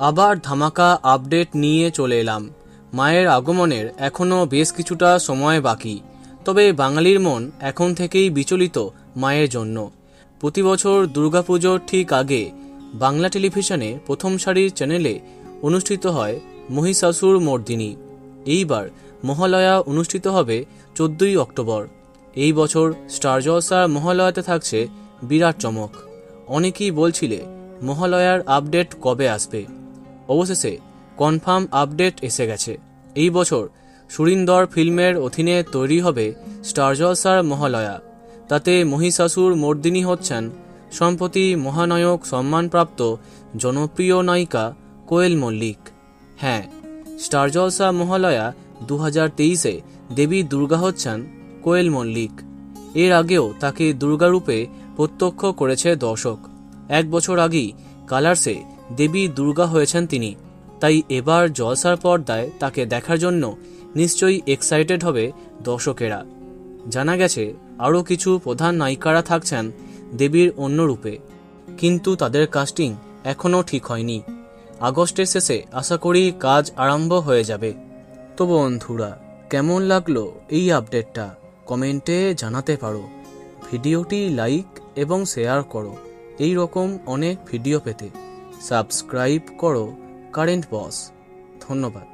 আবার ধামাকা আপডেট নিয়ে চলে এলাম। মায়ের আগমনের এখনও বেশ কিছুটা সময় বাকি, তবে বাঙালির মন এখন থেকেই বিচলিত মায়ের জন্য। প্রতি বছর দুর্গাপুজোর ঠিক আগে বাংলা টেলিভিশনে প্রথম সারির চ্যানেলে অনুষ্ঠিত হয় মহিষাসুর মর্দিনী। এইবার মহালয়া অনুষ্ঠিত হবে 14ই অক্টোবর। এই বছর স্টার জলসার মহালয়াতে থাকছে বিরাট চমক। অনেকেই বলছিলে মহালয়ার আপডেট কবে আসবে, অবশেষে কনফার্ম আপডেট এসে গেছে। এই বছর সুরিন্দর ফিল্মের অধীনে তৈরি হবে স্টার জলসার মহালয়া। তাতে মহিষাসুর মর্দিনী হচ্ছেন সম্প্রতি মহানায়ক সম্মানপ্রাপ্ত জনপ্রিয় নায়িকা কোয়েল মল্লিক। হ্যাঁ, স্টার জলসা মহালয়া 2023-এ দেবী দুর্গা হচ্ছেন কোয়েল মল্লিক। এর আগেও তাকে দুর্গারূপে প্রত্যক্ষ করেছে দর্শক। 1 বছর আগেই কালার্সে দেবী দুর্গা হয়েছেন তিনি। তাই এবার জলসার পর্দায় তাকে দেখার জন্য নিশ্চয়ই এক্সাইটেড হবে দর্শকেরা। জানা গেছে আরও কিছু প্রধান নায়িকারা থাকছেন দেবীর অন্য রূপে, কিন্তু তাদের কাস্টিং এখনও ঠিক হয়নি। আগস্টের শেষে আশা করি কাজ আরম্ভ হয়ে যাবে। তো বন্ধুরা, কেমন লাগলো এই আপডেটটা কমেন্টে জানাতে পারো। ভিডিওটি লাইক এবং শেয়ার করো। এই রকম অনেক ভিডিও পেতে সাবস্ক্রাইব করো কারেন্ট বস। ধন্যবাদ।